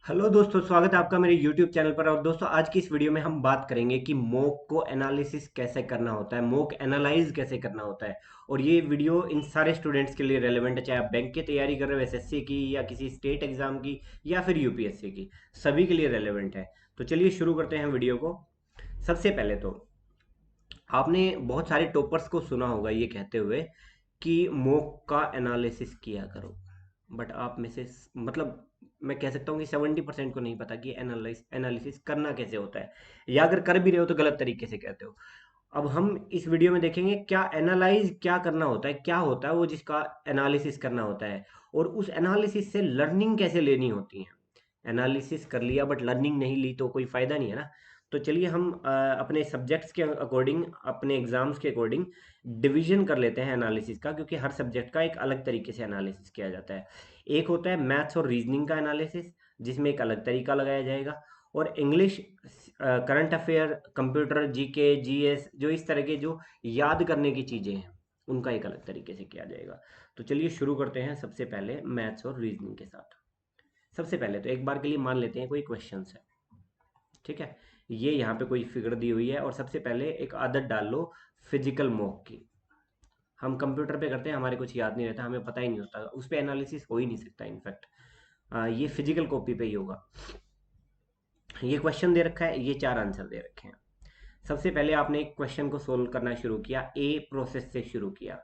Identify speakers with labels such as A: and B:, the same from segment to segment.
A: Hello दोस्तों, स्वागत है आपका मेरे YouTube चैनल पर। और दोस्तों, आज की इस वीडियो में हम बात करेंगे कि मॉक को एनालिसिस कैसे करना होता है, मॉक एनालाइज कैसे करना होता है। और ये वीडियो इन सारे स्टूडेंट्स के लिए रेलेवेंट है, चाहे आप बैंक की तैयारी कर रहे हो, एसएससी की या किसी स्टेट एग्जाम की या फिर यूपीएससी की, सभी के लिए रेलेवेंट है। तो चलिए शुरू करते हैं वीडियो को। सबसे पहले तो आपने बहुत सारे टॉपर्स को सुना होगा ये कहते हुए कि मॉक का एनालिसिस किया करो। बट आप में से मतलब मैं कह सकता हूँ कि 70% को नहीं पता कि एनालिसिस करना कैसे होता है, या अगर कर भी रहे हो तो गलत तरीके से कहते हो। अब हम इस वीडियो में देखेंगे क्या एनालाइज क्या करना होता है, क्या होता है वो जिसका एनालिसिस करना होता है, और उस एनालिसिस से लर्निंग कैसे लेनी होती है। एनालिसिस कर लिया बट लर्निंग नहीं ली तो कोई फायदा नहीं है ना। तो चलिए हम अपने सब्जेक्ट्स के अकॉर्डिंग, अपने एग्जाम्स के अकॉर्डिंग डिवीजन कर लेते हैं एनालिसिस का, क्योंकि हर सब्जेक्ट का एक अलग तरीके से एनालिसिस किया जाता है। एक होता है मैथ्स और रीजनिंग का एनालिसिस, जिसमें एक अलग तरीका लगाया जाएगा। और English, current affair, computer, GK, GS, जो इस तरह के जो याद करने की चीज़ें हैं, उनका एक अलग तरीके से किया जाएगा। तो चलिए शुरू करते हैं सबसे पहले मैथ्स और रीजनिंग के साथ। सबसे पहले तो एक बार के लिए मान लेते हैं कोई क्वेश्चन है, ठीक है। ये यहाँ पे कोई फिगर दी हुई है और सबसे पहले एक आदत डाल लो फिजिकल मॉक की। हम कंप्यूटर पे करते हैं, हमारे कुछ याद नहीं रहता, हमें पता ही नहीं होता, उस पे एनालिसिस हो ही नहीं सकता इनफैक्ट। ये फिजिकल कॉपी पे ही होगा। ये क्वेश्चन दे रखा है, ये चार आंसर दे रखे हैं। सबसे पहले आपने एक क्वेश्चन को सोल्व करना शुरू किया, ए प्रोसेस से शुरू किया,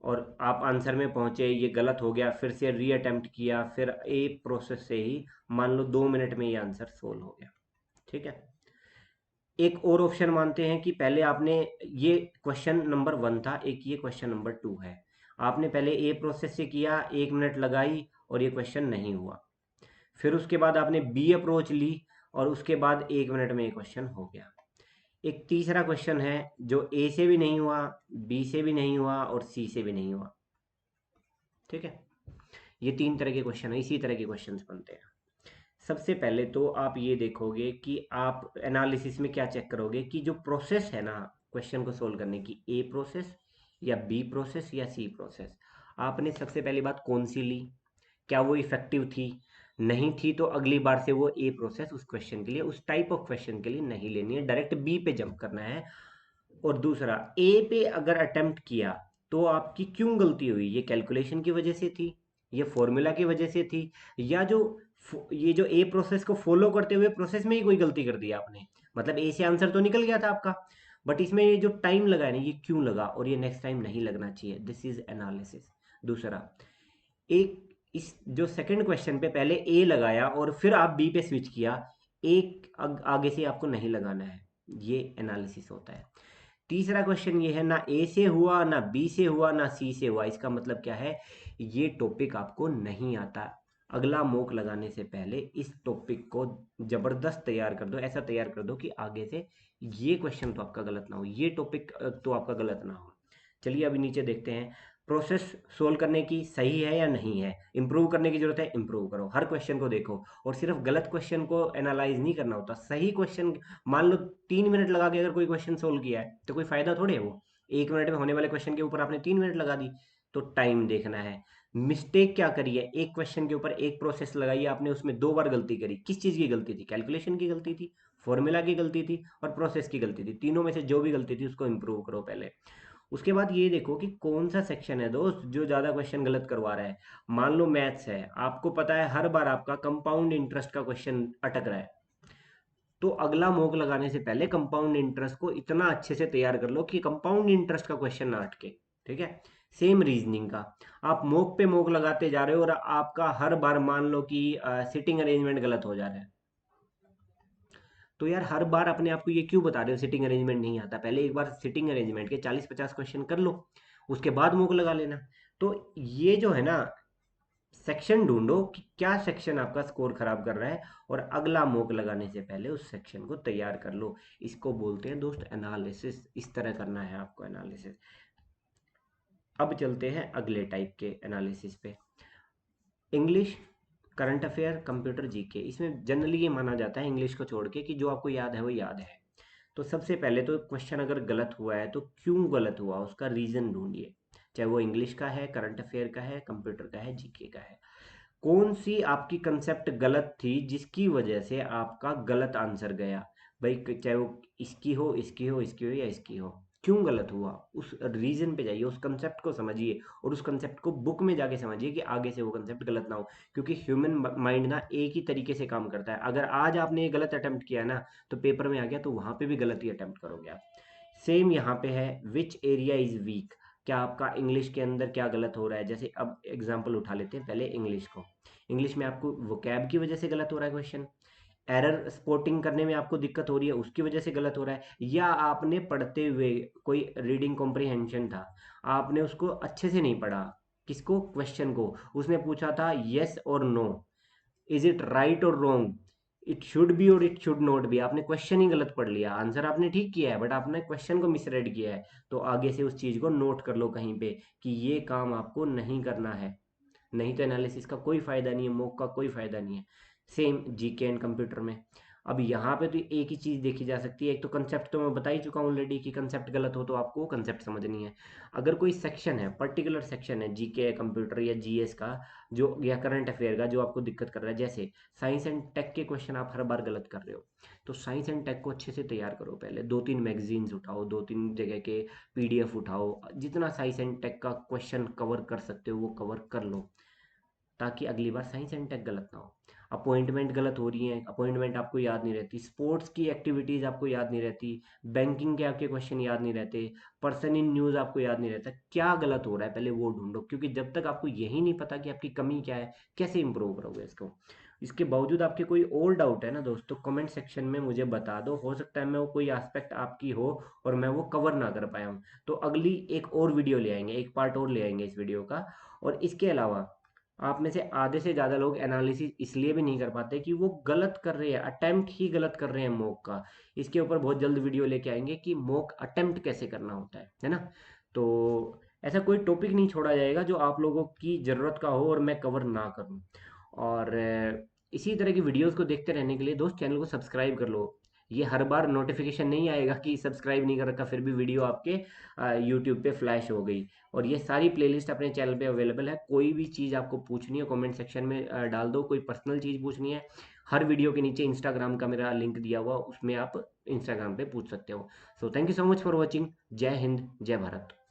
A: और आप आंसर में पहुंचे, ये गलत हो गया, फिर से री अटेम्प्ट किया, फिर ए प्रोसेस से ही मान लो 2 मिनट में ये आंसर सोल्व हो गया, ठीक है। एक और ऑप्शन मानते हैं कि पहले आपने, ये क्वेश्चन नंबर 1 था, एक ये क्वेश्चन नंबर 2 है। आपने पहले ए प्रोसेस से किया, 1 मिनट लगाई और ये क्वेश्चन नहीं हुआ। फिर उसके बाद आपने बी अप्रोच ली और उसके बाद 1 मिनट में ये क्वेश्चन हो गया। एक तीसरा क्वेश्चन है जो ए से भी नहीं हुआ, बी से भी नहीं हुआ और सी से भी नहीं हुआ, ठीक है। ये तीन तरह के क्वेश्चन है, इसी तरह के क्वेश्चन बनते हैं। सबसे पहले तो आप ये देखोगे कि आप एनालिसिस में क्या चेक करोगे कि जो प्रोसेस है ना क्वेश्चन को सोल्व करने की, ए प्रोसेस या बी प्रोसेस या सी प्रोसेस, आपने सबसे पहली बात कौन सी ली, क्या वो इफेक्टिव थी। नहीं थी तो अगली बार से वो ए प्रोसेस उस क्वेश्चन के लिए, उस टाइप ऑफ क्वेश्चन के लिए नहीं लेनी है, डायरेक्ट बी पे जंप करना है। और दूसरा, ए पे अगर अटेम्प्ट किया तो आपकी क्यों गलती हुई, ये कैलकुलेशन की वजह से थी, ये फॉर्मूला की वजह से थी, या जो ये जो ए प्रोसेस को फॉलो करते हुए प्रोसेस में ही कोई गलती कर दी आपने। मतलब ए से आंसर तो निकल गया था आपका, बट इसमें ये जो टाइम लगा है ना, ये क्यों लगा, और ये नेक्स्ट टाइम नहीं लगना चाहिए। This is analysis. दूसरा, एक इस जो सेकंड क्वेश्चन पे पहले ए लगाया और फिर आप बी पे स्विच किया, एक आगे से आपको नहीं लगाना है, ये एनालिसिस होता है। तीसरा क्वेश्चन ये है, ना ए से हुआ, ना बी से हुआ, ना सी से हुआ, इसका मतलब क्या है, ये टॉपिक आपको नहीं आता। अगला मॉक लगाने से पहले इस टॉपिक को जबरदस्त तैयार कर दो, ऐसा तैयार कर दो कि आगे से ये क्वेश्चन तो आपका गलत ना हो, ये टॉपिक तो आपका गलत ना हो। चलिए अभी नीचे देखते हैं, प्रोसेस सोल्व करने की सही है या नहीं है, इंप्रूव करने की जरूरत है, इंप्रूव करो, हर क्वेश्चन को देखो। और सिर्फ गलत क्वेश्चन को एनालाइज नहीं करना होता, सही क्वेश्चन। मान लो 3 मिनट लगा के अगर कोई क्वेश्चन सोल्व किया है तो कोई फायदा थोड़ी है वो। 1 मिनट में होने वाले क्वेश्चन के ऊपर आपने 3 मिनट लगा दी। तो टाइम देखना है। मिस्टेक क्या करी है, एक क्वेश्चन के ऊपर एक प्रोसेस लगाई है आपने, उसमें 2 बार गलती करी, किस चीज की गलती थी, कैलकुलेशन की गलती थी, फॉर्मूला की गलती थी और प्रोसेस की गलती थी। तीनों में से जो भी गलती थी उसको इंप्रूव करो पहले। उसके बाद ये देखो कि कौन सा सेक्शन है दोस्त जो ज्यादा क्वेश्चन गलत करवा रहा है। मान लो मैथ्स है, आपको पता है हर बार आपका कंपाउंड इंटरेस्ट का क्वेश्चन अटक रहा है, तो अगला मॉक लगाने से पहले कंपाउंड इंटरेस्ट को इतना अच्छे से तैयार कर लो कि कंपाउंड इंटरेस्ट का क्वेश्चन ना अटके, ठीक है। सेम रीजनिंग का, आप मॉक पे मॉक लगाते जा रहे हो और आपका हर बार मान लो कि सिटिंग अरेंजमेंट गलत हो जा रहा है, तो यार हर बार अपने आप को ये क्यों बता रहे हो सिटिंग अरेंजमेंट नहीं आता, पहले एक बार सिटिंग अरेंजमेंट के 40-50 क्वेश्चन कर लो, उसके बाद मॉक लगा लेना। तो ये जो है ना, सेक्शन ढूंढो कि क्या सेक्शन आपका स्कोर खराब कर रहा है, और अगला मॉक लगाने से पहले उस सेक्शन को तैयार कर लो। इसको बोलते हैं दोस्त एनालिसिस, इस तरह करना है आपको एनालिसिस। अब चलते हैं अगले टाइप के एनालिसिस पे। English, current affair, computer, GK, इसमें जनरली ये माना जाता है इंग्लिश को छोड़ के कि जो आपको याद है वो याद है। तो सबसे पहले तो क्वेश्चन अगर गलत हुआ है तो क्यों गलत हुआ उसका रीजन ढूंढिए, चाहे वो इंग्लिश का है, करंट अफेयर का है, कंप्यूटर का है, जीके का है। कौन सी आपकी कंसेप्ट गलत थी जिसकी वजह से आपका गलत आंसर गया। भाई चाहे वो इसकी हो, इसकी हो, इसकी हो या इसकी हो, क्यों गलत हुआ, उस रीजन पे जाइए, उस कंसेप्ट को समझिए और उस कंसेप्ट को बुक में जाके समझिए कि आगे से वो कंसेप्ट गलत ना हो। क्योंकि ह्यूमन माइंड ना एक ही तरीके से काम करता है। अगर आज आपने ये गलत अटेम्प्ट किया ना, तो पेपर में आ गया तो वहां पे भी गलत ही अटेम्प्ट करोगे आप। सेम यहाँ पे है, विच एरिया इज वीक। क्या आपका इंग्लिश के अंदर क्या गलत हो रहा है। जैसे अब एग्जांपल उठा लेते हैं पहले इंग्लिश को। इंग्लिश में आपको वोकैब की वजह से गलत हो रहा है क्वेश्चन, एरर स्पॉटिंग करने में आपको दिक्कत हो रही है उसकी वजह से गलत हो रहा है, या आपने पढ़ते हुए कोई रीडिंग कॉम्प्रिहेंशन था, आपने उसको अच्छे से नहीं पढ़ा। किसको, क्वेश्चन को। उसने पूछा था यस और नो, इज इट राइट और रॉन्ग, इट शुड बी और इट शुड नॉट बी। आपने क्वेश्चन ही गलत पढ़ लिया, आंसर आपने ठीक किया है बट आपने क्वेश्चन को मिसरेड किया है। तो आगे से उस चीज को नोट कर लो कहीं पे कि ये काम आपको नहीं करना है, नहीं तो एनालिसिस का कोई फायदा नहीं है, मॉक का कोई फायदा नहीं है। सेम जीके एंड कंप्यूटर में। अब यहाँ पे तो एक ही चीज देखी जा सकती है, एक तो कंसेप्ट तो मैं बता ही चुका हूँ ऑलरेडी कि कंसेप्ट गलत हो तो आपको कंसेप्ट समझनी है। अगर कोई सेक्शन है, पर्टिकुलर सेक्शन है जीके कंप्यूटर या जीएस का, जो या करंट अफेयर का, जो आपको दिक्कत कर रहा है, जैसे साइंस एंड टेक के क्वेश्चन आप हर बार गलत कर रहे हो, तो साइंस एंड टेक को अच्छे से तैयार करो। पहले 2-3 मैगजीन्स उठाओ, 2-3 जगह के पीडीएफ उठाओ, जितना साइंस एंड टेक का क्वेश्चन कवर कर सकते हो वो कवर कर लो, ताकि अगली बार साइंस एंड टेक गलत ना हो। अपॉइंटमेंट गलत हो रही है, अपॉइंटमेंट आपको याद नहीं रहती, स्पोर्ट्स की एक्टिविटीज आपको याद नहीं रहती, बैंकिंग के आपके क्वेश्चन याद नहीं रहते, पर्सन इन न्यूज आपको याद नहीं रहता, क्या गलत हो रहा है पहले वो ढूंढो। क्योंकि जब तक आपको यही नहीं पता कि आपकी कमी क्या है, कैसे इंप्रूव करोगे इसको। इसके बावजूद आपके कोई और डाउट है ना दोस्तों, कमेंट सेक्शन में मुझे बता दो, हो सकता है मैं वो कोई एस्पेक्ट आपकी हो और मैं वो कवर ना कर पाया हूँ, तो अगली एक और वीडियो ले आएंगे, एक पार्ट और ले आएंगे इस वीडियो का। और इसके अलावा आप में से आधे से ज़्यादा लोग एनालिसिस इसलिए भी नहीं कर पाते कि वो गलत कर रहे हैं, अटेम्प्ट ही गलत कर रहे हैं मॉक का। इसके ऊपर बहुत जल्द वीडियो लेके आएंगे कि मॉक अटेम्प्ट कैसे करना होता है ना। तो ऐसा कोई टॉपिक नहीं छोड़ा जाएगा जो आप लोगों की ज़रूरत का हो और मैं कवर ना करूं। और इसी तरह की वीडियोस को देखते रहने के लिए दोस्त चैनल को सब्सक्राइब कर लो। ये हर बार नोटिफिकेशन नहीं आएगा कि सब्सक्राइब नहीं कर रखा फिर भी वीडियो आपके यूट्यूब पे फ्लैश हो गई। और ये सारी प्लेलिस्ट अपने चैनल पे अवेलेबल है, कोई भी चीज़ आपको पूछनी है कमेंट सेक्शन में डाल दो, कोई पर्सनल चीज़ पूछनी है, हर वीडियो के नीचे इंस्टाग्राम का मेरा लिंक दिया हुआ, उसमें आप इंस्टाग्राम पे पूछ सकते हो। So thank you so much for watching. जय हिंद, जय भारत।